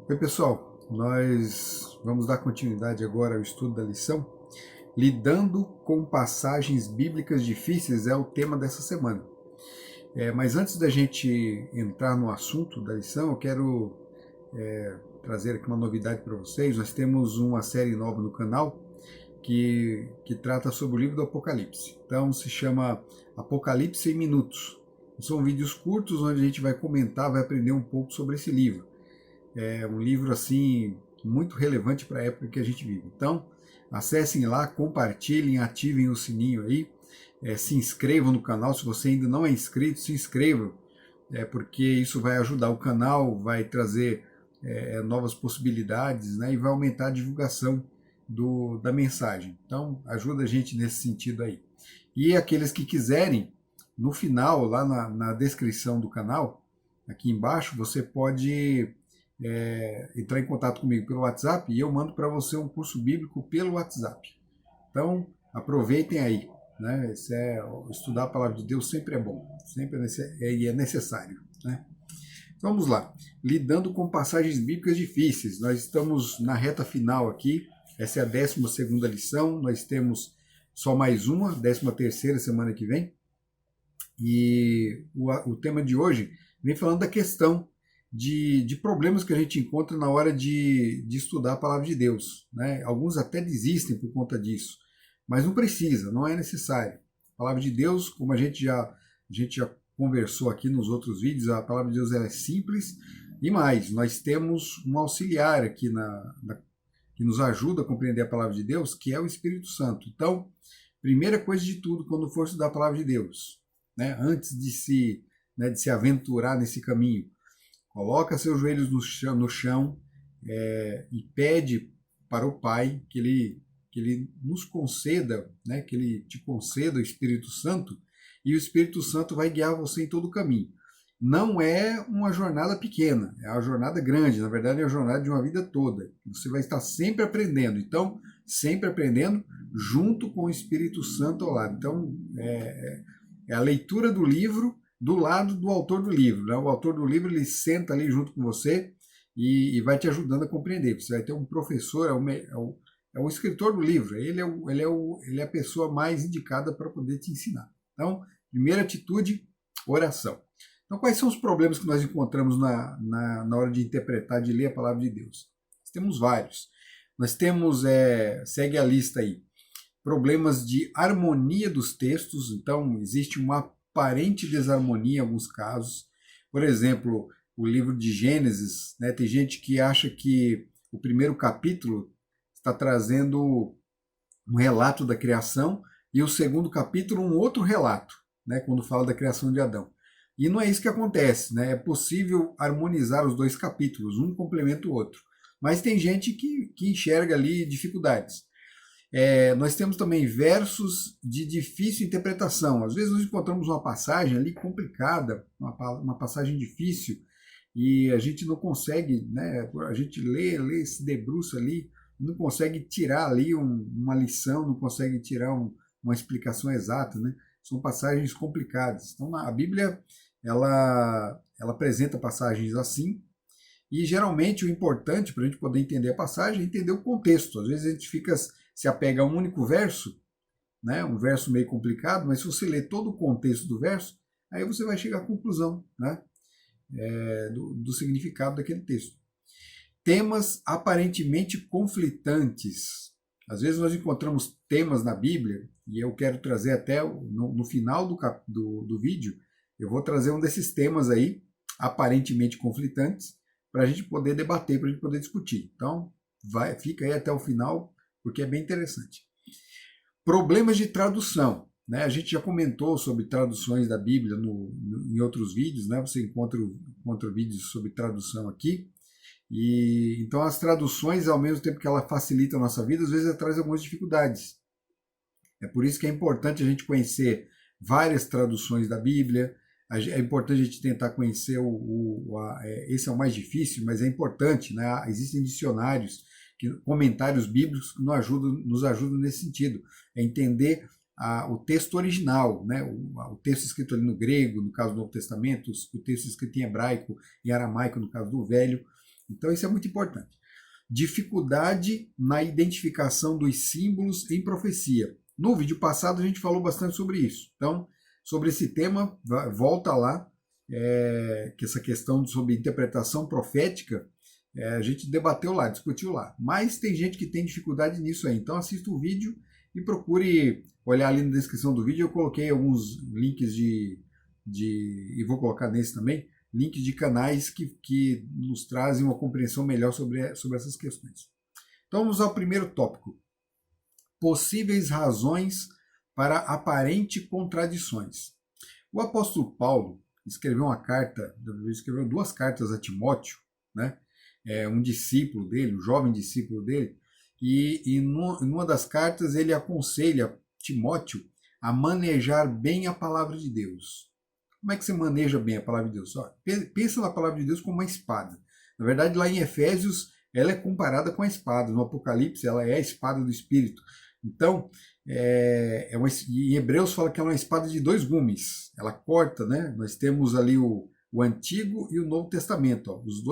Oi pessoal, nós vamos dar continuidade agora ao estudo da lição. Lidando com passagens bíblicas difíceis é o tema dessa semana. Mas antes da gente entrar no assunto da lição, eu quero trazer aqui uma novidade para vocês. Nós temos uma série nova no canal que trata sobre o livro do Apocalipse. Então se chama Apocalipse em Minutos. São vídeos curtos onde a gente vai comentar, vai aprender um pouco sobre esse livro. É um livro assim muito relevante para a época que a gente vive. Então, acessem lá, compartilhem, ativem o sininho aí, se inscrevam no canal. Se você ainda não é inscrito, se inscreva, porque isso vai ajudar o canal, vai trazer novas possibilidades, né, e vai aumentar a divulgação da mensagem. Então, ajuda a gente nesse sentido aí. E aqueles que quiserem, no final, lá na descrição do canal, aqui embaixo, você pode entrar em contato comigo pelo WhatsApp e eu mando para você um curso bíblico pelo WhatsApp. Então, aproveitem aí. Né? Estudar a palavra de Deus sempre é bom, sempre é necessário. Né? Então, vamos lá. Lidando com passagens bíblicas difíceis. Nós estamos na reta final aqui. Essa é a 12ª lição. Nós temos só mais uma, 13ª semana que vem. E o tema de hoje vem falando da questão de problemas que a gente encontra na hora de estudar a palavra de Deus. Né? Alguns até desistem por conta disso, mas não precisa, não é necessário. A palavra de Deus, como a gente já conversou aqui nos outros vídeos, a palavra de Deus é simples e mais, nós temos um auxiliar aqui que nos ajuda a compreender a palavra de Deus, que é o Espírito Santo. Então, primeira coisa de tudo, quando for estudar a palavra de Deus, né, antes de se aventurar nesse caminho, coloca seus joelhos no chão e pede para o Pai que ele nos conceda, né, que ele te conceda o Espírito Santo, e o Espírito Santo vai guiar você em todo o caminho. Não é uma jornada pequena, é uma jornada grande, na verdade é a jornada de uma vida toda. Você vai estar sempre aprendendo, então, sempre aprendendo junto com o Espírito Santo ao lado. Então, é a leitura do livro do lado do autor do livro. Né? O autor do livro ele senta ali junto com você e vai te ajudando a compreender. Você vai ter um professor, é o escritor do livro, ele é a pessoa mais indicada para poder te ensinar. Então, primeira atitude, oração. Então, quais são os problemas que nós encontramos na hora de interpretar, de ler a palavra de Deus? Nós temos vários. Nós temos, segue a lista aí, problemas de harmonia dos textos. Então, existe uma aparente desarmonia em alguns casos. Por exemplo, o livro de Gênesis, né, tem gente que acha que o primeiro capítulo está trazendo um relato da criação e o segundo capítulo um outro relato, né, quando fala da criação de Adão. E não é isso que acontece, né? É possível harmonizar os dois capítulos, um complementa o outro. Mas tem gente que enxerga ali dificuldades. Nós temos também versos de difícil interpretação. Às vezes nós encontramos uma passagem ali complicada, uma passagem difícil, e a gente não consegue, né, a gente lê, se debruça ali, não consegue tirar ali uma lição, não consegue tirar uma explicação exata. Né? São passagens complicadas. Então a Bíblia ela apresenta passagens assim, e geralmente o importante para a gente poder entender a passagem é entender o contexto. Às vezes a gente se apega a um único verso, né, um verso meio complicado, mas se você ler todo o contexto do verso, aí você vai chegar à conclusão, né, do significado daquele texto. Temas aparentemente conflitantes. Às vezes nós encontramos temas na Bíblia, e eu quero trazer até no final do vídeo, eu vou trazer um desses temas aí, aparentemente conflitantes, para a gente poder debater, para a gente poder discutir. Então, fica aí até o final, porque é bem interessante. Problemas de tradução. Né? A gente já comentou sobre traduções da Bíblia em outros vídeos, né? Você encontra vídeos sobre tradução aqui. E então as traduções, ao mesmo tempo que ela facilita a nossa vida, às vezes ela traz algumas dificuldades. É por isso que é importante a gente conhecer várias traduções da Bíblia. É importante a gente tentar conhecer esse é o mais difícil, mas é importante, né? Existem dicionários, comentários bíblicos que nos ajudam nesse sentido, é entender o texto original, né? O texto escrito ali no grego, no caso do Novo Testamento, o texto escrito em hebraico, em aramaico, no caso do Velho, Então isso é muito importante. Dificuldade na identificação dos símbolos em profecia. No vídeo passado a gente falou bastante sobre isso. Então, sobre esse tema, volta lá, que essa questão sobre interpretação profética, a gente debateu lá, discutiu lá. Mas tem gente que tem dificuldade nisso aí. Então assista o vídeo e procure olhar ali na descrição do vídeo. Eu coloquei alguns links e vou colocar nesse também, links de canais que nos trazem uma compreensão melhor sobre essas questões. Então vamos ao primeiro tópico. Possíveis razões para aparentes contradições. O apóstolo Paulo escreveu duas cartas a Timóteo, né? Um discípulo dele, um jovem discípulo dele, e numa das cartas ele aconselha Timóteo a manejar bem a palavra de Deus. Como é que você maneja bem a palavra de Deus? Pensa na palavra de Deus como uma espada. Na verdade, lá em Efésios, ela é comparada com a espada. No Apocalipse, ela é a espada do Espírito. Então, em Hebreus fala que ela é uma espada de dois gumes. Ela corta, né? Nós temos ali o Antigo e o Novo Testamento, ó, os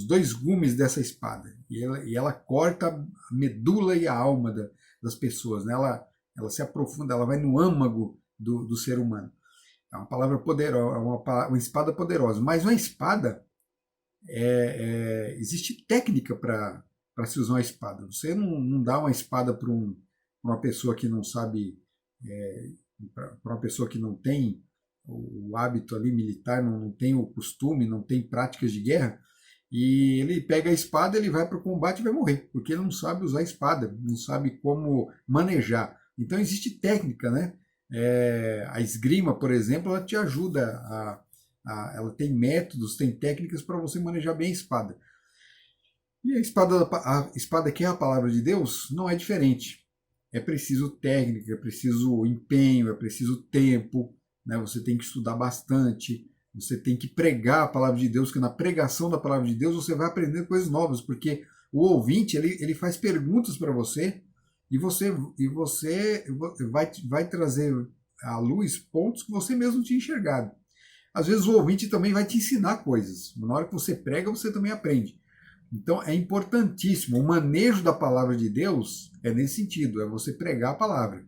dois gumes dessa espada. E ela corta a medula e a alma das pessoas, né? Ela se aprofunda, ela vai no âmago do ser humano. É uma palavra poderosa, uma espada poderosa. Mas uma espada, existe técnica para se usar uma espada. Você não dá uma espada para uma pessoa que não sabe, para uma pessoa que não tem o hábito ali militar, não tem o costume, não tem práticas de guerra, e ele pega a espada, ele vai para o combate e vai morrer, porque ele não sabe usar a espada, não sabe como manejar. Então existe técnica, né? A esgrima, por exemplo, ela te ajuda ela tem métodos, tem técnicas para você manejar bem a espada. E a espada que é a palavra de Deus não é diferente. É preciso técnica, é preciso empenho, é preciso tempo, né? Você tem que estudar bastante, você tem que pregar a palavra de Deus, que na pregação da palavra de Deus você vai aprender coisas novas, porque o ouvinte ele faz perguntas para você e você vai trazer à luz pontos que você mesmo não tinha enxergado. Às vezes o ouvinte também vai te ensinar coisas. Na hora que você prega, você também aprende. Então é importantíssimo. O manejo da palavra de Deus é nesse sentido, é você pregar a palavra.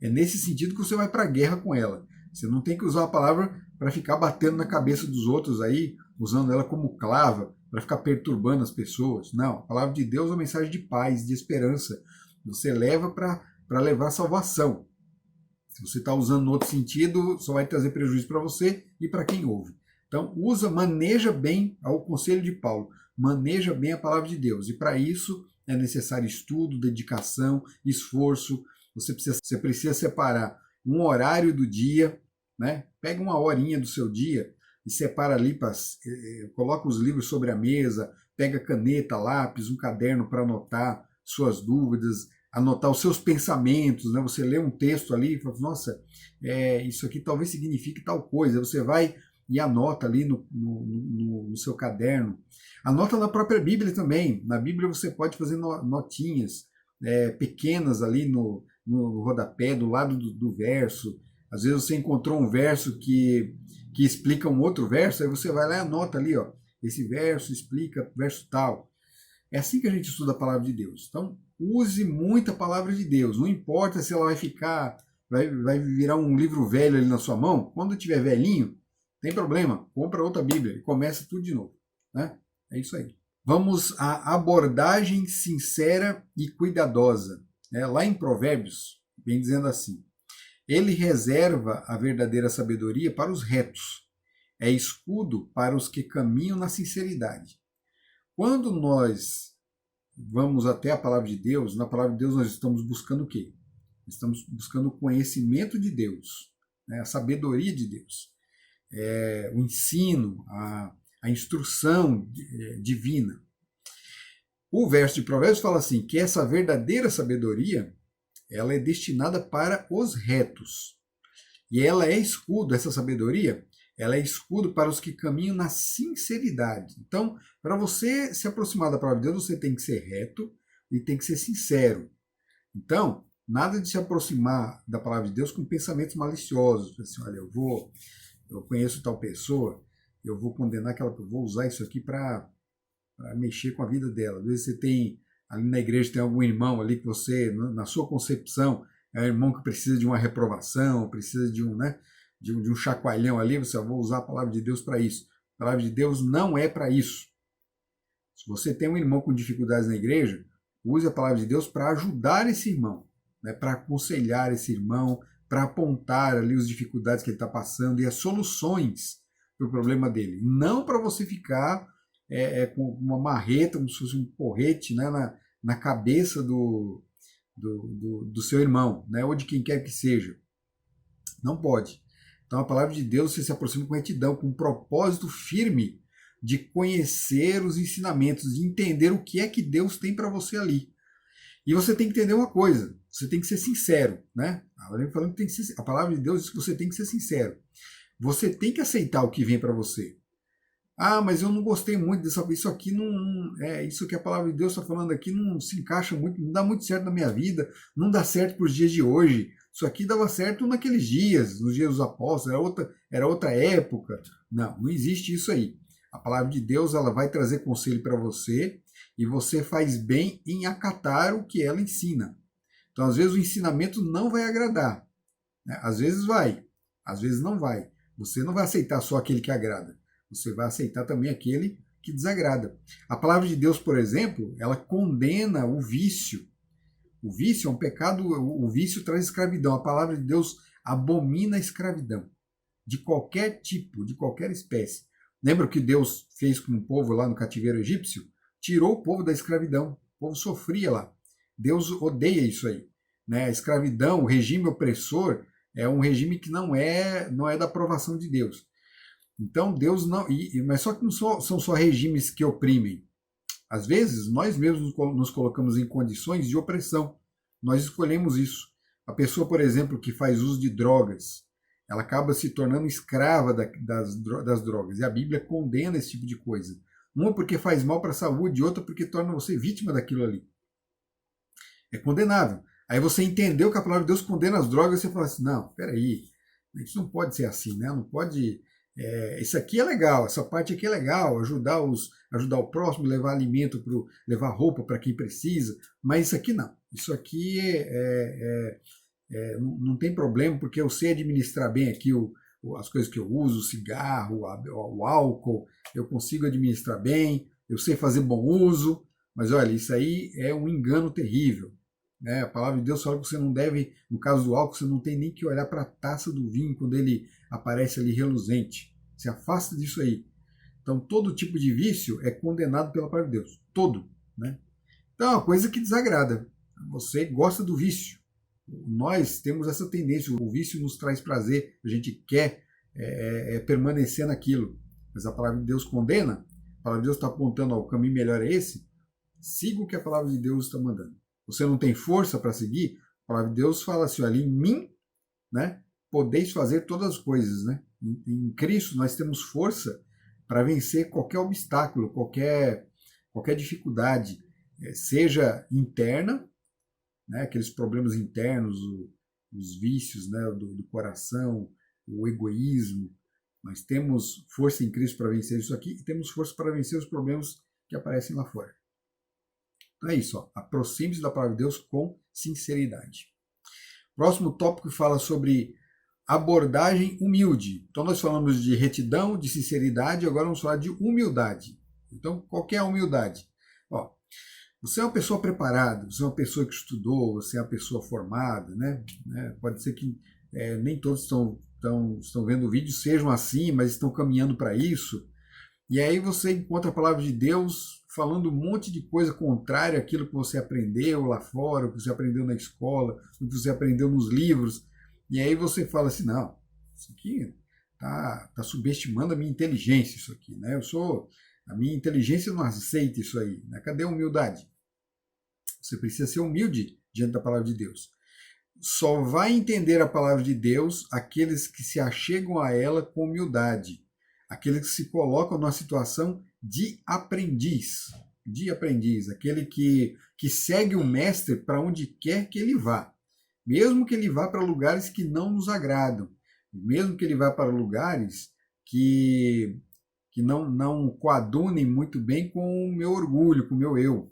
É nesse sentido que você vai para a guerra com ela. Você não tem que usar a palavra para ficar batendo na cabeça dos outros aí, usando ela como clava, para ficar perturbando as pessoas. Não, a palavra de Deus é uma mensagem de paz, de esperança. Você leva para levar salvação. Se você está usando no outro sentido, só vai trazer prejuízo para você e para quem ouve. Então, maneja bem, ao conselho de Paulo, maneja bem a palavra de Deus. E para isso é necessário estudo, dedicação, esforço. Você precisa separar um horário do dia, né? Pega uma horinha do seu dia e separa ali, coloca os livros sobre a mesa, pega caneta, lápis, um caderno para anotar suas dúvidas, anotar os seus pensamentos, né? Você lê um texto ali e fala, nossa, isso aqui talvez signifique tal coisa. Você vai e anota ali no seu caderno. Anota na própria Bíblia também. Na Bíblia você pode fazer notinhas pequenas ali no rodapé, do lado do verso. Às vezes você encontrou um verso que explica um outro verso, aí você vai lá e anota ali, ó, esse verso explica verso tal. É assim que a gente estuda a palavra de Deus. Então, use muito a palavra de Deus. Não importa se ela vai virar um livro velho ali na sua mão. Quando tiver velhinho, tem problema. Compra outra Bíblia e começa tudo de novo. Né? É isso aí. Vamos à abordagem sincera e cuidadosa. Lá em Provérbios, vem dizendo assim: ele reserva a verdadeira sabedoria para os retos. É escudo para os que caminham na sinceridade. Quando nós vamos até a palavra de Deus, na palavra de Deus nós estamos buscando o quê? Estamos buscando o conhecimento de Deus, né? A sabedoria de Deus, o ensino, a instrução divina. O verso de Provérbios fala assim, que essa verdadeira sabedoria, ela é destinada para os retos. E ela é escudo, essa sabedoria, ela é escudo para os que caminham na sinceridade. Então, para você se aproximar da palavra de Deus, você tem que ser reto e tem que ser sincero. Então, nada de se aproximar da palavra de Deus com pensamentos maliciosos. Assim, olha, eu conheço tal pessoa, eu vou condenar aquela, eu vou usar isso aqui para para mexer com a vida dela. Às vezes você tem, ali na igreja tem algum irmão ali que você, na sua concepção, é um irmão que precisa de uma reprovação, precisa de um, né, de um chacoalhão ali, você vai usar a palavra de Deus para isso. A palavra de Deus não é para isso. Se você tem um irmão com dificuldades na igreja, use a palavra de Deus para ajudar esse irmão, né, para aconselhar esse irmão, para apontar ali as dificuldades que ele está passando e as soluções para o problema dele. Não para você ficar com uma marreta, como se fosse um porrete, né, na cabeça do seu irmão, né, ou de quem quer que seja. Não pode. Então a palavra de Deus, você se aproxima com retidão, com um propósito firme de conhecer os ensinamentos, de entender o que é que Deus tem para você ali. E você tem que entender uma coisa, você tem que ser sincero, né? Falando que tem que ser, a palavra de Deus diz que você tem que ser sincero. Você tem que aceitar o que vem para você. Ah, mas eu não gostei muito disso, isso aqui isso que a palavra de Deus está falando aqui não se encaixa muito, não dá muito certo na minha vida, não dá certo para os dias de hoje. Isso aqui dava certo naqueles dias, nos dias dos apóstolos, era outra época. Não existe isso aí. A palavra de Deus, ela vai trazer conselho para você e você faz bem em acatar o que ela ensina. Então, às vezes o ensinamento não vai agradar, né? Às vezes vai, às vezes não vai. Você não vai aceitar só aquele que agrada. Você vai aceitar também aquele que desagrada. A palavra de Deus, por exemplo, ela condena o vício. O vício é um pecado, o vício traz escravidão. A palavra de Deus abomina a escravidão, de qualquer tipo, de qualquer espécie. Lembra o que Deus fez com o povo lá no cativeiro egípcio? Tirou o povo da escravidão. O povo sofria lá. Deus odeia isso aí, né? A escravidão, o regime opressor, é um regime que não é da aprovação de Deus. Então Deus não. Mas só que não são só regimes que oprimem. Às vezes nós mesmos nos colocamos em condições de opressão. Nós escolhemos isso. A pessoa, por exemplo, que faz uso de drogas, ela acaba se tornando escrava das drogas. E a Bíblia condena esse tipo de coisa. Uma porque faz mal para a saúde, outra porque torna você vítima daquilo ali. É condenável. Aí você entendeu que a palavra de Deus condena as drogas, e você fala assim, não, peraí, isso não pode ser assim, né? Não pode... isso aqui é legal, essa parte aqui é legal, ajudar o próximo, levar alimento, levar roupa para quem precisa, mas isso aqui não. Isso aqui não tem problema, porque eu sei administrar bem aqui as coisas que eu uso, o cigarro, o álcool, eu consigo administrar bem, eu sei fazer bom uso, mas olha, isso aí é um engano terrível. Né? A palavra de Deus fala que você não deve, no caso do álcool, você não tem nem que olhar para a taça do vinho quando ele aparece ali reluzente. Se afasta disso aí. Então, todo tipo de vício é condenado pela palavra de Deus. Todo. Né? Então, é uma coisa que desagrada. Você gosta do vício. Nós temos essa tendência. O vício nos traz prazer. A gente quer permanecer naquilo. Mas a palavra de Deus condena. A palavra de Deus está apontando, o caminho melhor é esse. Siga o que a palavra de Deus está mandando. Você não tem força para seguir? A palavra de Deus fala assim, ali em mim, né, podeis fazer todas as coisas. Né? Em Cristo nós temos força para vencer qualquer obstáculo, qualquer dificuldade, seja interna, né, aqueles problemas internos, os vícios, né, do coração, o egoísmo. Nós temos força em Cristo para vencer isso aqui e temos força para vencer os problemas que aparecem lá fora. Então é isso, aproxime-se da palavra de Deus com sinceridade. Próximo tópico fala sobre abordagem humilde. Então nós falamos de retidão, de sinceridade, agora vamos falar de humildade. Então qual que é a humildade? Você é uma pessoa preparada, você é uma pessoa que estudou, você é uma pessoa formada, né? Pode ser que nem todos estão vendo o vídeo sejam assim, mas estão caminhando para isso. E aí você encontra a palavra de Deus falando um monte de coisa contrária àquilo que você aprendeu lá fora, o que você aprendeu na escola, o que você aprendeu nos livros. E aí você fala assim, não, isso aqui tá subestimando a minha inteligência, isso aqui, né? A minha inteligência não aceita isso aí, né? Cadê a humildade? Você precisa ser humilde diante da palavra de Deus. Só vai entender a palavra de Deus aqueles que se achegam a ela com humildade. Aquele que se coloca numa situação de aprendiz, aquele que segue o mestre para onde quer que ele vá, mesmo que ele vá para lugares que não nos agradam, mesmo que ele vá para lugares que que não coadunem muito bem com o meu orgulho, com o meu eu.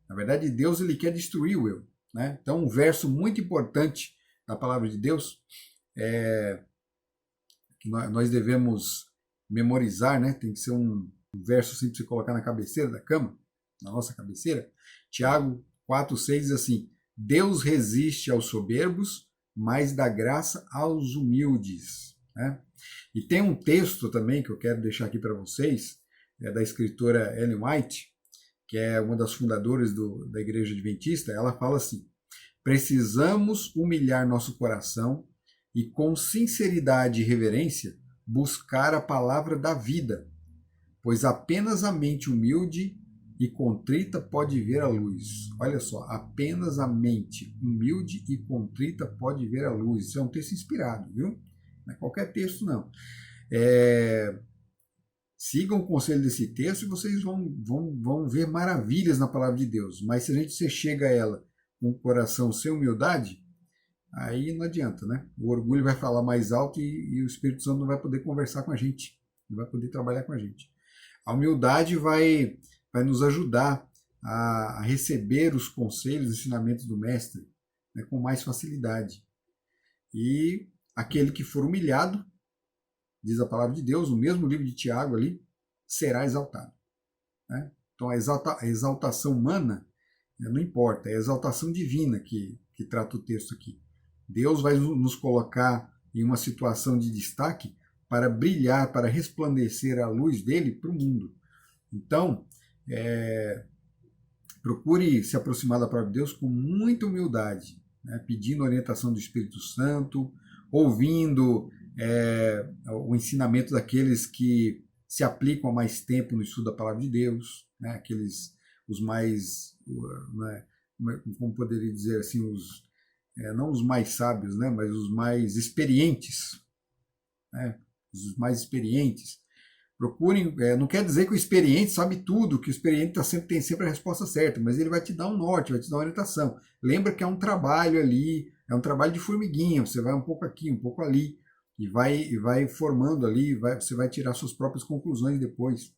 Na verdade, Deus ele quer destruir o eu. Né? Então, um verso muito importante da palavra de Deus é que nós devemos memorizar, né? Tem que ser um verso assim para você colocar na cabeceira da cama, na nossa cabeceira. Tiago 4,6 diz assim: Deus resiste aos soberbos, mas dá graça aos humildes. Né? E tem um texto também que eu quero deixar aqui para vocês, da escritora Ellen White, que é uma das fundadoras da Igreja Adventista. Ela fala assim: precisamos humilhar nosso coração e, com sinceridade e reverência, buscar a palavra da vida, pois apenas a mente humilde e contrita pode ver a luz. Olha só, apenas a mente humilde e contrita pode ver a luz. Isso é um texto inspirado, viu? Não é qualquer texto, não. Sigam o conselho desse texto e vocês vão ver maravilhas na palavra de Deus. Mas se você chega a ela com o coração sem humildade, aí não adianta, né? O orgulho vai falar mais alto e o Espírito Santo não vai poder conversar com a gente, não vai poder trabalhar com a gente. A humildade vai nos ajudar a receber os conselhos, os ensinamentos do Mestre, né, com mais facilidade. E aquele que for humilhado, diz a palavra de Deus, no mesmo livro de Tiago ali, será exaltado. Né? Então a exaltação humana, né, não importa, é a exaltação divina que trata o texto aqui. Deus vai nos colocar em uma situação de destaque para brilhar, para resplandecer a luz dele para o mundo. Então, procure se aproximar da palavra de Deus com muita humildade, né, pedindo orientação do Espírito Santo, ouvindo o ensinamento daqueles que se aplicam há mais tempo no estudo da palavra de Deus, né, aqueles, os mais, né, como poderia dizer assim, não os mais sábios, né, mas os mais experientes, né, os mais experientes. Procurem, não quer dizer que o experiente sabe tudo, que o experiente tem sempre a resposta certa, mas ele vai te dar um norte, vai te dar uma orientação. Lembra que é um trabalho ali, é um trabalho de formiguinha, você vai um pouco aqui, um pouco ali, e vai formando ali, você vai tirar suas próprias conclusões depois.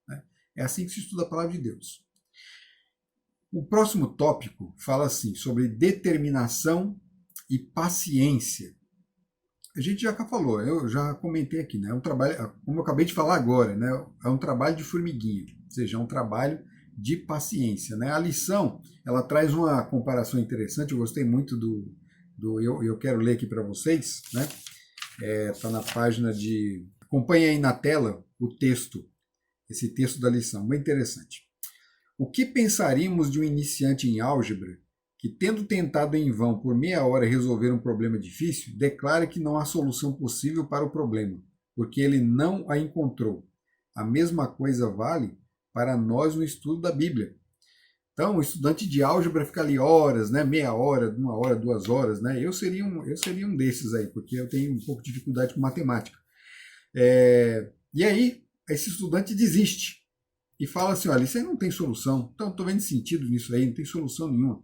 Né? É assim que se estuda a palavra de Deus. O próximo tópico fala assim, sobre determinação e paciência. A gente já falou, eu já comentei aqui, né? É um trabalho, como eu acabei de falar agora, né? É um trabalho de formiguinha, ou seja, é um trabalho de paciência, né? A lição, ela traz uma comparação interessante, eu gostei muito eu quero ler aqui para vocês, né? Tá na página de... Acompanhe aí na tela o texto, esse texto da lição, muito interessante. O que pensaríamos de um iniciante em álgebra que, tendo tentado em vão por meia hora resolver um problema difícil, declara que não há solução possível para o problema, porque ele não a encontrou. A mesma coisa vale para nós no estudo da Bíblia. Então, o estudante de álgebra fica ali horas, né, meia hora, 1 hora, 2 horas, né? Eu seria um desses aí, porque eu tenho um pouco de dificuldade com matemática. E aí, esse estudante desiste e fala assim, olha, isso aí não tem solução, então estou vendo sentido nisso aí, não tem solução nenhuma.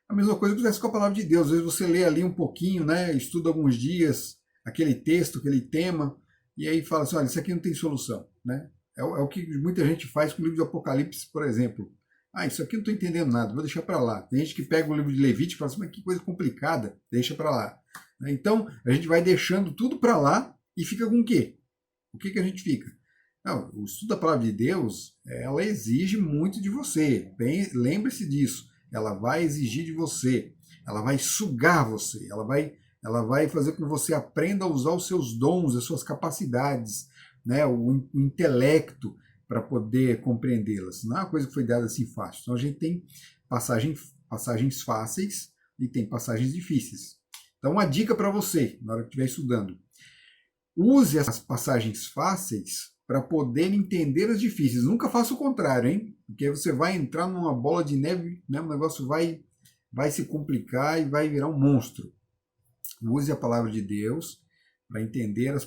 A mesma coisa que acontece com a palavra de Deus. Às vezes você lê ali um pouquinho, né, estuda alguns dias aquele texto, aquele tema, e aí fala assim, olha, isso aqui não tem solução. Né? É o que muita gente faz com o livro de Apocalipse, por exemplo. Ah, isso aqui eu não estou entendendo nada, vou deixar para lá. Tem gente que pega o livro de Levítico e fala assim, mas que coisa complicada, deixa para lá. Então, a gente vai deixando tudo para lá e fica com o quê? O que a gente fica? Não, o estudo da palavra de Deus, ela exige muito de você. Lembre-se disso. Ela vai exigir de você, ela vai sugar você, ela vai fazer com que você aprenda a usar os seus dons, as suas capacidades, né, o intelecto para poder compreendê-las. Não é uma coisa que foi dada assim fácil. Então a gente tem passagens fáceis e tem passagens difíceis. Então uma dica para você, na hora que estiver estudando, use as passagens fáceis para poder entender as difíceis. Nunca faça o contrário, hein? Porque você vai entrar numa bola de neve, né? O negócio vai se complicar e vai virar um monstro. Use a palavra de Deus para entender as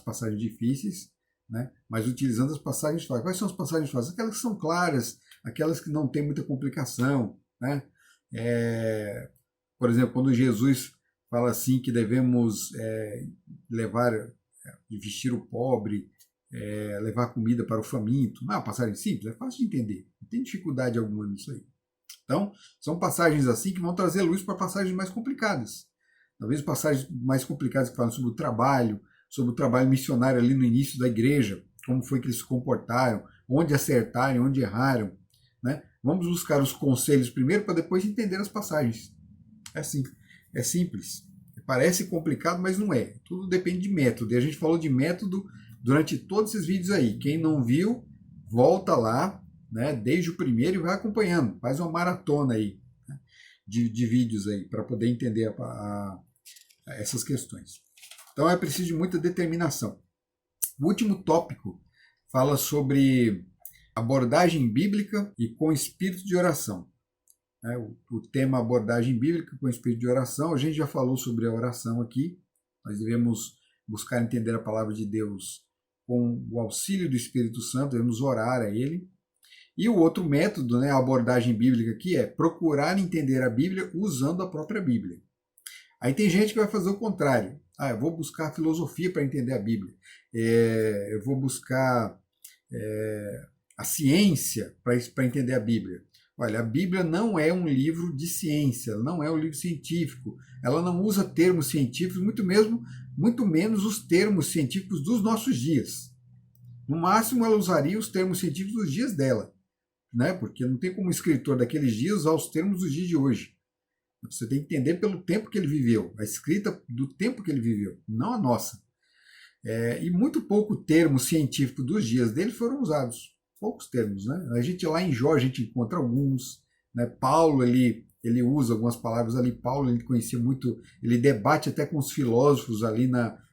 passagens difíceis, né? Mas utilizando as passagens fáceis. Quais são as passagens fáceis? Aquelas que são claras, aquelas que não têm muita complicação, né? Por exemplo, quando Jesus fala assim que devemos vestir o pobre, levar comida para o faminto. Não é uma passagem simples, é fácil de entender. Não tem dificuldade alguma nisso aí. Então, são passagens assim que vão trazer luz para passagens mais complicadas. Talvez passagens mais complicadas que falam sobre o trabalho missionário ali no início da igreja, como foi que eles se comportaram, onde acertaram, onde erraram. Né? Vamos buscar os conselhos primeiro para depois entender as passagens. É assim, é simples. Parece complicado, mas não é. Tudo depende de método. E a gente falou de método durante todos esses vídeos aí. Quem não viu, volta lá, né, desde o primeiro e vai acompanhando. Faz uma maratona aí, né, de vídeos aí para poder entender essas questões. Então é preciso de muita determinação. O último tópico fala sobre abordagem bíblica e com espírito de oração. O tema abordagem bíblica com espírito de oração, a gente já falou sobre a oração aqui. Nós devemos buscar entender a palavra de Deus com o auxílio do Espírito Santo, devemos orar a Ele. E o outro método, né, a abordagem bíblica aqui, é procurar entender a Bíblia usando a própria Bíblia. Aí tem gente que vai fazer o contrário. Eu vou buscar filosofia para entender a Bíblia. Eu vou buscar a ciência para entender a Bíblia. Olha, a Bíblia não é um livro de ciência, não é um livro científico. Ela não usa termos científicos, muito menos os termos científicos dos nossos dias. No máximo, ela usaria os termos científicos dos dias dela, né? Porque não tem como o escritor daqueles dias usar os termos dos dias de hoje. Você tem que entender pelo tempo que ele viveu, a escrita do tempo que ele viveu, não a nossa. E muito pouco termo científico dos dias dele foram usados. Poucos termos, né? A gente lá em Jó, a gente encontra alguns, né? Paulo, ele usa algumas palavras ali. Paulo, ele conhecia muito, ele debate até com os filósofos ali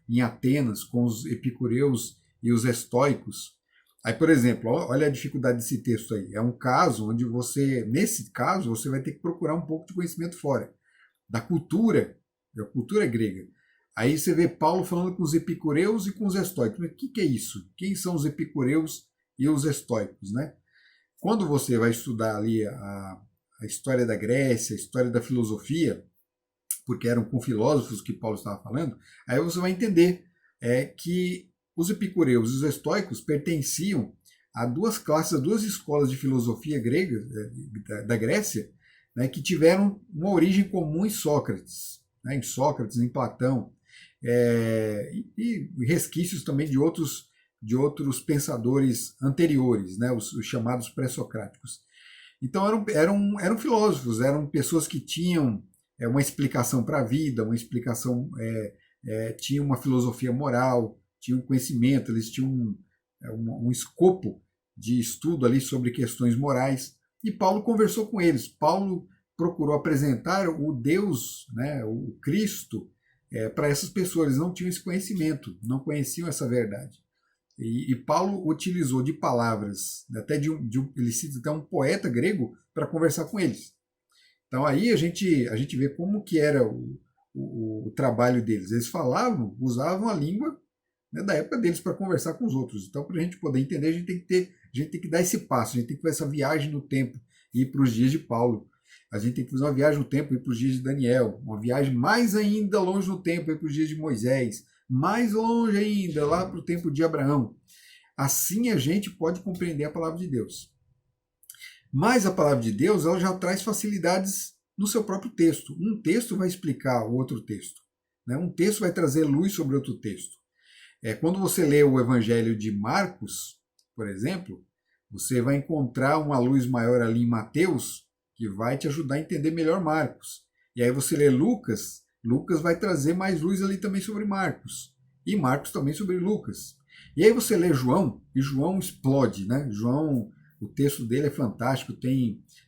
em Atenas, com os epicureus e os estoicos. Aí, por exemplo, olha a dificuldade desse texto aí. É um caso onde nesse caso, você vai ter que procurar um pouco de conhecimento fora da cultura grega. Aí você vê Paulo falando com os epicureus e com os estoicos. Mas o que é isso? Quem são os epicureus e os estoicos, né? Quando você vai estudar ali a história da Grécia, a história da filosofia, porque eram com filósofos que Paulo estava falando, aí você vai entender que os epicureus e os estoicos pertenciam a duas classes, a duas escolas de filosofia grega da Grécia, né, que tiveram uma origem comum em Sócrates, né, em Platão, e resquícios também de outros pensadores anteriores, né, os chamados pré-socráticos. Então eram filósofos, eram pessoas que tinham uma explicação para a vida, uma explicação, tinham uma filosofia moral, tinham conhecimento, eles tinham um escopo de estudo ali sobre questões morais. E Paulo conversou com eles. Paulo procurou apresentar o Deus, né, o Cristo, para essas pessoas. Eles não tinham esse conhecimento, não conheciam essa verdade. E Paulo utilizou de palavras, até ele cita até um poeta grego para conversar com eles. Então aí a gente vê como que era o trabalho deles. Eles usavam a língua, né, da época deles para conversar com os outros. Então, para a gente poder entender, a gente tem que dar esse passo, a gente tem que fazer essa viagem no tempo e ir para os dias de Paulo. A gente tem que fazer uma viagem no tempo e ir para os dias de Daniel, uma viagem mais ainda longe no tempo e ir para os dias de Moisés, mais longe ainda, lá para o tempo de Abraão. Assim a gente pode compreender a palavra de Deus. Mas a palavra de Deus, ela já traz facilidades no seu próprio texto. Um texto vai explicar o outro texto, né? Um texto vai trazer luz sobre outro texto. Quando você lê o Evangelho de Marcos, por exemplo, você vai encontrar uma luz maior ali em Mateus, que vai te ajudar a entender melhor Marcos. E aí você lê Lucas, Lucas vai trazer mais luz ali também sobre Marcos. E Marcos também sobre Lucas. E aí você lê João, e João explode, né? João, o texto dele é fantástico,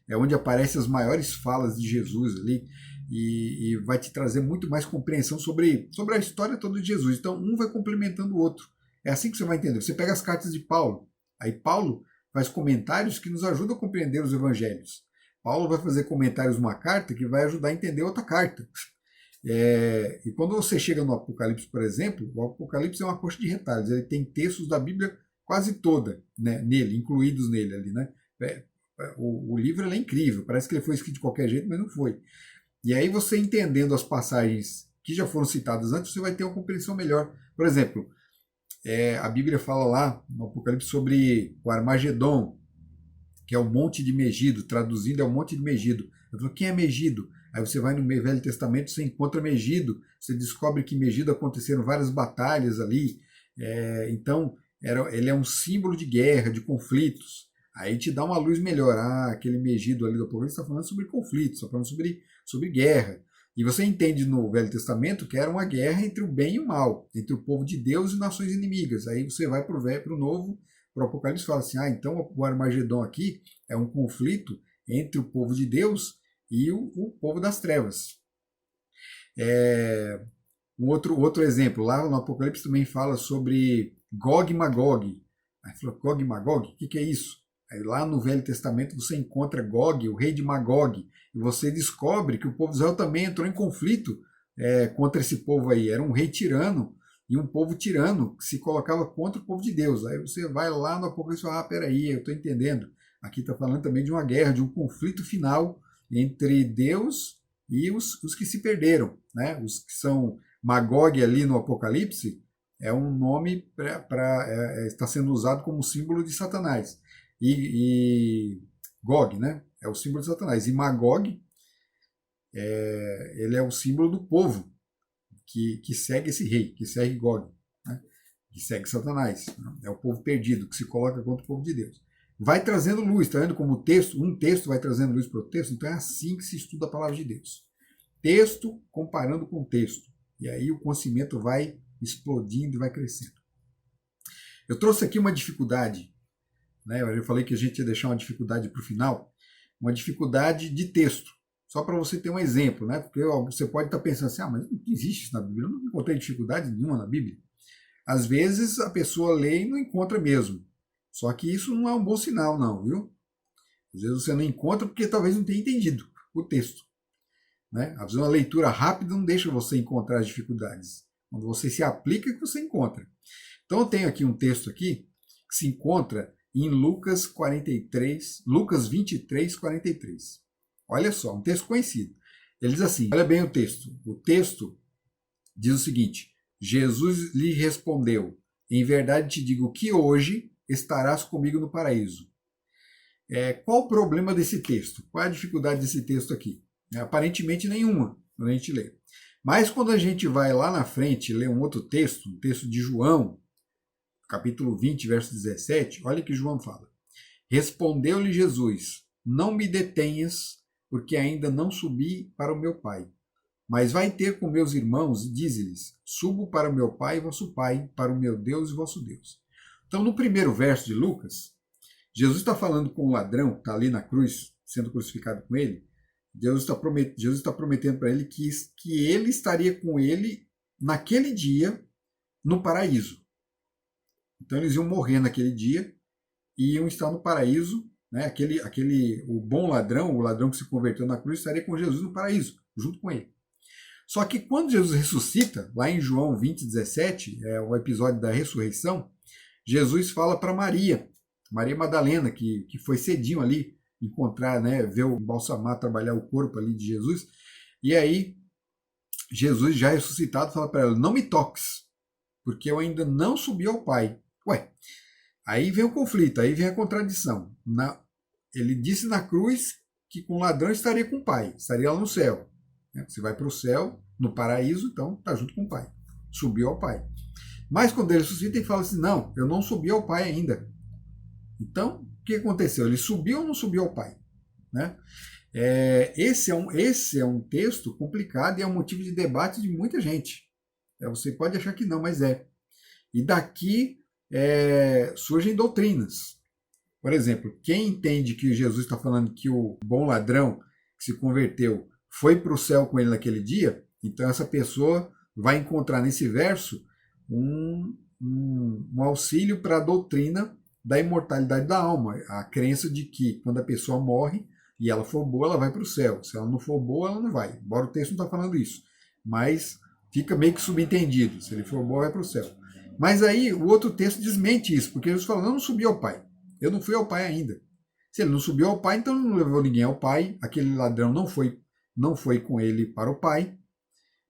é onde aparecem as maiores falas de Jesus ali, e vai te trazer muito mais compreensão sobre a história toda de Jesus. Então, um vai complementando o outro. É assim que você vai entender. Você pega as cartas de Paulo, aí Paulo faz comentários que nos ajudam a compreender os evangelhos. Paulo vai fazer comentários numa carta que vai ajudar a entender outra carta. E quando você chega no Apocalipse, por exemplo, o Apocalipse é uma coxa de retalhos. Ele tem textos da Bíblia quase toda, né, nele, incluídos nele ali, né? O livro é incrível, parece que ele foi escrito de qualquer jeito, mas não foi. E aí você entendendo as passagens que já foram citadas antes, você vai ter uma compreensão melhor. Por exemplo, A Bíblia fala lá no Apocalipse sobre o Armagedon, que é o Monte de Megido, traduzindo é o Monte de Megido. Eu falo, quem é Megido? Aí você vai no Velho Testamento, você encontra Megido, você descobre que Megido aconteceram várias batalhas ali. Então, ele é um símbolo de guerra, de conflitos. Aí te dá uma luz melhor. Aquele Megido ali do Apocalipse está falando sobre conflitos, está falando sobre guerra. E você entende no Velho Testamento que era uma guerra entre o bem e o mal, entre o povo de Deus e nações inimigas. Aí você vai para o Novo, para o Apocalipse, e fala assim, então o Armagedon aqui é um conflito entre o povo de Deus e o povo das trevas. Um outro exemplo, lá no Apocalipse também fala sobre Gog e Magog. Aí falou, Gog e Magog? O que é isso? Aí lá no Velho Testamento você encontra Gog, o rei de Magog, e você descobre que o povo de Israel também entrou em conflito contra esse povo aí. Era um rei tirano e um povo tirano que se colocava contra o povo de Deus. Aí você vai lá no Apocalipse e fala, peraí, eu estou entendendo. Aqui está falando também de uma guerra, de um conflito final entre Deus e os que se perderam, né? Os que são Magog ali no Apocalipse é um nome está sendo usado como símbolo de Satanás. E Gog, né? É o símbolo de Satanás. E Magog, ele é o símbolo do povo que segue esse rei, que segue Gog, né? Que segue Satanás. É o povo perdido, que se coloca contra o povo de Deus. Vai trazendo luz, tá vendo como um texto vai trazendo luz para o texto? Então é assim que se estuda a palavra de Deus. Texto comparando com texto. E aí o conhecimento vai explodindo e vai crescendo. Eu trouxe aqui uma dificuldade, né? Eu falei que a gente ia deixar uma dificuldade para o final, uma dificuldade de texto. Só para você ter um exemplo, né? Porque você pode estar pensando assim, mas não existe isso na Bíblia, eu não encontrei dificuldade nenhuma na Bíblia. Às vezes a pessoa lê e não encontra mesmo. Só que isso não é um bom sinal, não, viu? Às vezes você não encontra porque talvez não tenha entendido o texto. Né? Às vezes uma leitura rápida não deixa você encontrar as dificuldades. Quando você se aplica é que você encontra. Então eu tenho aqui um texto aqui que se encontra em Lucas 23, 43. Olha só, um texto conhecido. Ele diz assim, olha bem o texto. O texto diz o seguinte, Jesus lhe respondeu, em verdade te digo que hoje estarás comigo no paraíso. Qual o problema desse texto? Qual é a dificuldade desse texto aqui? Aparentemente nenhuma, quando a gente lê. Mas quando a gente vai lá na frente ler um outro texto, um texto de João, capítulo 20, verso 17, olha que João fala. Respondeu-lhe Jesus, não me detenhas, porque ainda não subi para o meu Pai. Mas vai ter com meus irmãos e dize-lhes, subo para o meu Pai e vosso Pai, para o meu Deus e vosso Deus. Então no primeiro verso de Lucas, Jesus está falando com o ladrão que está ali na cruz, sendo crucificado com ele. Jesus está prometendo para ele que ele estaria com ele naquele dia no paraíso. Então eles iam morrer naquele dia e iam estar no paraíso. Né? O bom ladrão, o ladrão que se converteu na cruz, estaria com Jesus no paraíso, junto com ele. Só que quando Jesus ressuscita, lá em João 20, 17, é o episódio da ressurreição, Jesus fala para Maria Madalena, que foi cedinho ali, encontrar, né, ver o embalsamar, trabalhar o corpo ali de Jesus. E aí, Jesus já ressuscitado fala para ela, não me toques, porque eu ainda não subi ao Pai. Ué, aí vem o conflito, aí vem a contradição. Ele disse na cruz que com o ladrão estaria com o Pai, estaria lá no céu. Você vai para o céu, no paraíso, então está junto com o Pai. Subiu ao Pai. Mas quando ele ressuscita, ele fala assim, não, eu não subi ao Pai ainda. Então, o que aconteceu? Ele subiu ou não subiu ao Pai? Né? Esse é um texto complicado e é um motivo de debate de muita gente. Você pode achar que não, mas é. E daqui surgem doutrinas. Por exemplo, quem entende que Jesus está falando que o bom ladrão que se converteu foi para o céu com ele naquele dia, então essa pessoa vai encontrar nesse verso um auxílio para a doutrina da imortalidade da alma, a crença de que quando a pessoa morre e ela for boa, ela vai para o céu. Se ela não for boa, ela não vai. Embora o texto não está falando isso. Mas fica meio que subentendido. Se ele for boa, vai para o céu. Mas aí o outro texto desmente isso, porque Jesus fala, não subi ao Pai. Eu não fui ao Pai ainda. Se ele não subiu ao Pai, então ele não levou ninguém ao Pai. Aquele ladrão não foi com ele para o Pai.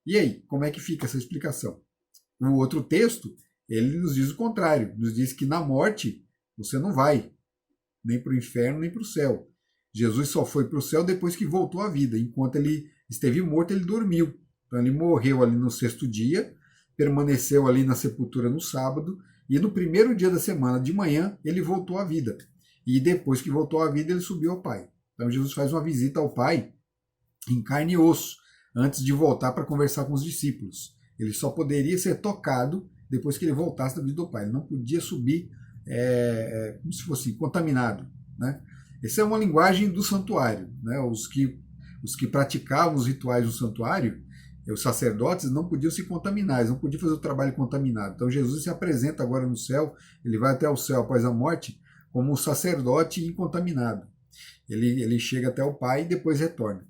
E aí, como é que fica essa explicação? O outro texto, ele nos diz o contrário, nos diz que na morte você não vai, nem para o inferno, nem para o céu. Jesus só foi para o céu depois que voltou à vida. Enquanto ele esteve morto, ele dormiu. Então ele morreu ali no sexto dia, permaneceu ali na sepultura no sábado, e no primeiro dia da semana, de manhã, ele voltou à vida. E depois que voltou à vida, ele subiu ao Pai. Então Jesus faz uma visita ao Pai em carne e osso, antes de voltar para conversar com os discípulos. Ele só poderia ser tocado depois que ele voltasse da vida do Pai. Ele não podia subir como se fosse contaminado, né? Essa é uma linguagem do santuário, né? Os que praticavam os rituais do santuário, os sacerdotes, não podiam se contaminar, eles não podiam fazer o trabalho contaminado. Então Jesus se apresenta agora no céu, ele vai até o céu após a morte como um sacerdote incontaminado. Ele chega até o Pai e depois retorna.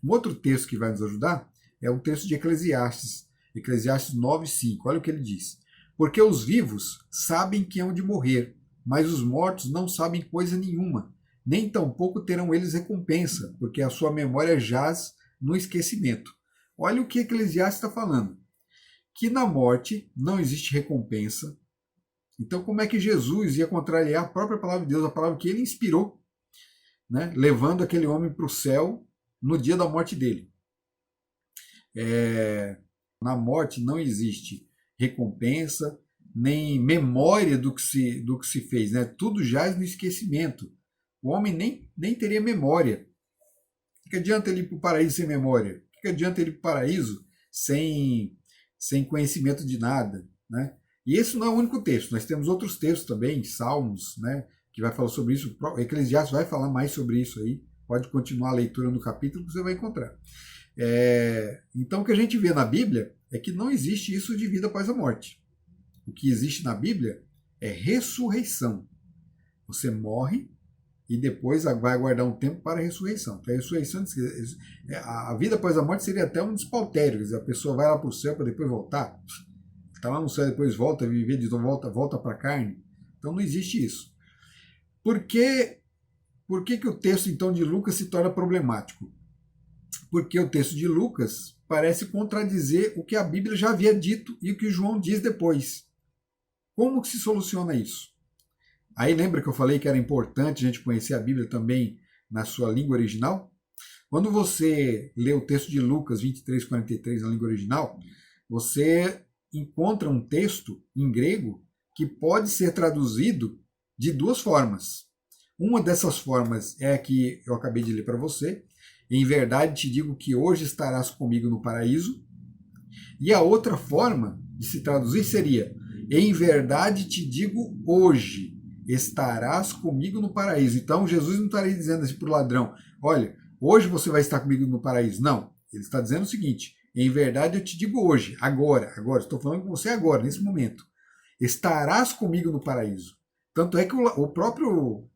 Um outro texto que vai nos ajudar é o texto de Eclesiastes 9:5. Olha o que ele diz. Porque os vivos sabem que hão de morrer, mas os mortos não sabem coisa nenhuma, nem tampouco terão eles recompensa, porque a sua memória jaz no esquecimento. Olha o que Eclesiastes está falando. Que na morte não existe recompensa. Então como é que Jesus ia contrariar a própria palavra de Deus, a palavra que ele inspirou, né, levando aquele homem para o céu no dia da morte dele? Na morte não existe recompensa, nem memória do que se fez, né? Tudo jaz no esquecimento. O homem nem teria memória. O que adianta ele ir para o paraíso sem memória? O que adianta ele ir para o paraíso sem conhecimento de nada, né? E esse não é o único texto. Nós temos outros textos também, Salmos, né, que vai falar sobre isso. O Eclesiastes vai falar mais sobre isso aí. Pode continuar a leitura no capítulo que você vai encontrar. Então o que a gente vê na Bíblia é que não existe isso de vida após a morte. O que existe na Bíblia é ressurreição. Você morre e depois vai aguardar um tempo para a ressurreição. Então, a ressurreição, a vida após a morte seria até um despautério. Quer dizer, a pessoa vai lá para o céu para depois voltar. Está lá no céu, depois volta a viver de novo, volta para a carne. Então não existe isso. Por que o texto então de Lucas se torna problemático? Porque o texto de Lucas parece contradizer o que a Bíblia já havia dito e o que João diz depois. Como que se soluciona isso? Aí lembra que eu falei que era importante a gente conhecer a Bíblia também na sua língua original? Quando você lê o texto de Lucas 23:43 na língua original, você encontra um texto em grego que pode ser traduzido de duas formas. Uma dessas formas é a que eu acabei de ler para você. Em verdade te digo que hoje estarás comigo no paraíso. E a outra forma de se traduzir seria: em verdade te digo hoje estarás comigo no paraíso. Então Jesus não estaria dizendo assim para o ladrão: olha, hoje você vai estar comigo no paraíso. Não, ele está dizendo o seguinte: em verdade eu te digo hoje, agora, estou falando com você agora, nesse momento, estarás comigo no paraíso. Tanto é que o próprio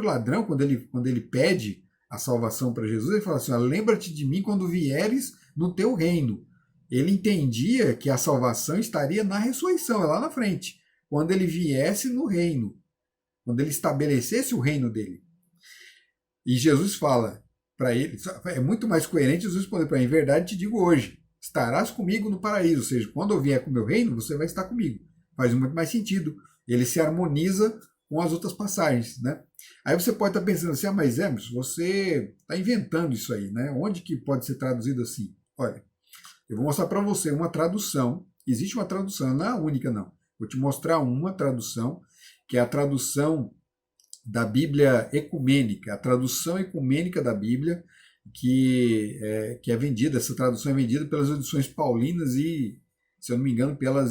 ladrão, quando ele pede a salvação para Jesus, ele fala assim: lembra-te de mim quando vieres no teu reino. Ele entendia que a salvação estaria na ressurreição, é lá na frente, quando ele viesse no reino, quando ele estabelecesse o reino dele. E Jesus fala para ele, é muito mais coerente Jesus responder para ele: em verdade te digo hoje, estarás comigo no paraíso, ou seja, quando eu vier com o meu reino, você vai estar comigo. Faz muito mais sentido. Ele se harmoniza com as outras passagens, né? Aí você pode estar pensando assim: mas Emerson, você está inventando isso aí, né? Onde que pode ser traduzido assim? Olha, eu vou mostrar para você uma tradução. Existe uma tradução, não é a única não. Vou te mostrar uma tradução, que é a tradução da Bíblia ecumênica, a tradução ecumênica da Bíblia, que é vendida, essa tradução é vendida pelas edições paulinas e, se eu não me engano, pela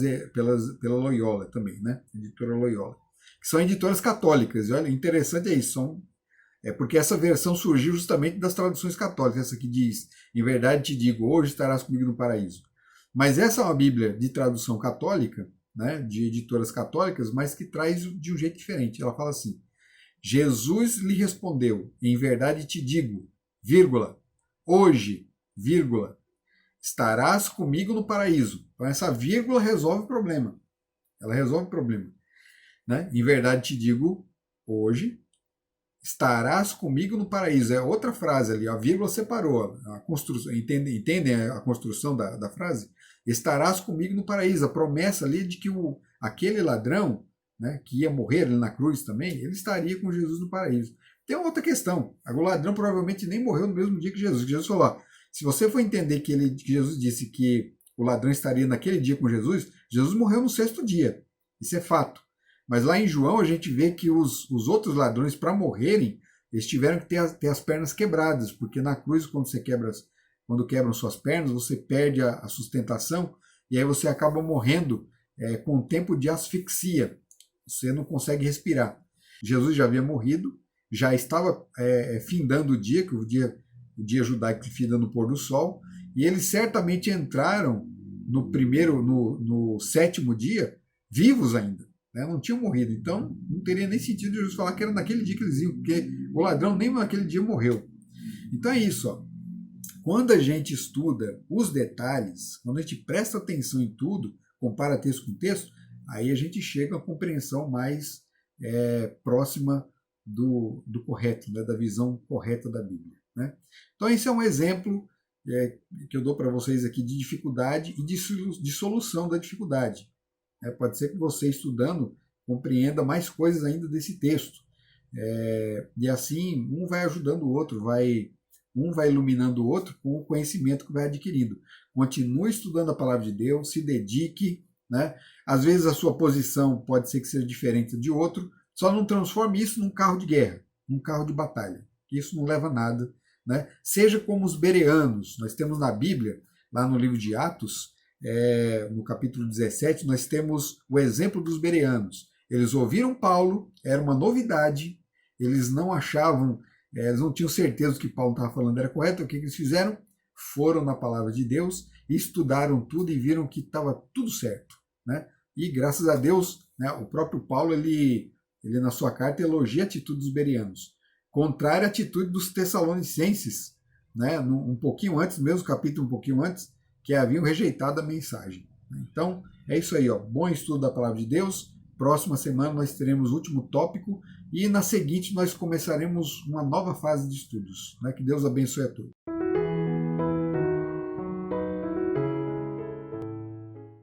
Loyola também, né? Editora Loyola. Que são editoras católicas. E olha, interessante é isso. Porque essa versão surgiu justamente das traduções católicas. Essa que diz: em verdade te digo, hoje estarás comigo no paraíso. Mas essa é uma Bíblia de tradução católica, né? De editoras católicas, mas que traz de um jeito diferente. Ela fala assim: Jesus lhe respondeu: em verdade te digo, vírgula, hoje, vírgula, estarás comigo no paraíso. Então essa vírgula resolve o problema. Ela resolve o problema. Né? Em verdade te digo, hoje, estarás comigo no paraíso. É outra frase ali, a vírgula separou. A construção, entendem a construção da frase? estarás comigo no paraíso. A promessa ali de que aquele ladrão, né, que ia morrer ali na cruz também, ele estaria com Jesus no paraíso. Tem uma outra questão. O ladrão provavelmente nem morreu no mesmo dia que Jesus. Jesus falou, ó, se você for entender que Jesus disse que o ladrão estaria naquele dia com Jesus, Jesus morreu no 6º dia. Isso é fato. Mas lá em João a gente vê que os outros ladrões, para morrerem, eles tiveram que ter as pernas quebradas, porque na cruz, quando quebram suas pernas, você perde a sustentação e aí você acaba morrendo com o tempo de asfixia. Você não consegue respirar. Jesus já havia morrido, já estava findando o dia, que o dia judaico que finda no pôr do sol, e eles certamente entraram no 7º dia vivos ainda, né? Não tinham morrido. Então não teria nem sentido Jesus falar que era naquele dia que eles iam, porque o ladrão nem naquele dia morreu. Então é isso, ó. Quando a gente estuda os detalhes, quando a gente presta atenção em tudo, compara texto com texto, aí a gente chega à compreensão mais próxima do correto, né, da visão correta da Bíblia, né? Então esse é um exemplo que eu dou para vocês aqui de dificuldade e de solução da dificuldade. Pode ser que você, estudando, compreenda mais coisas ainda desse texto. E assim, um vai ajudando o outro, um vai iluminando o outro com o conhecimento que vai adquirindo. Continue estudando a palavra de Deus, se dedique, né? Às vezes a sua posição pode ser que seja diferente de outro, só não transforme isso num carro de guerra, num carro de batalha. Isso não leva a nada, né? Seja como os bereanos. Nós temos na Bíblia, lá no livro de Atos, no capítulo 17, nós temos o exemplo dos bereanos. Eles ouviram Paulo, era uma novidade, eles não achavam, eles não tinham certeza do que Paulo estava falando era correto. O que eles fizeram? Foram na palavra de Deus, estudaram tudo e viram que estava tudo certo, né? E graças a Deus, né, o próprio Paulo, ele na sua carta elogia a atitude dos bereanos, contrária à atitude dos tessalonicenses, né, um pouquinho antes, mesmo capítulo um pouquinho antes, que haviam rejeitado a mensagem. Então, é isso aí, ó. Bom estudo da palavra de Deus. Próxima semana nós teremos o último tópico e na seguinte nós começaremos uma nova fase de estudos, né? Que Deus abençoe a todos.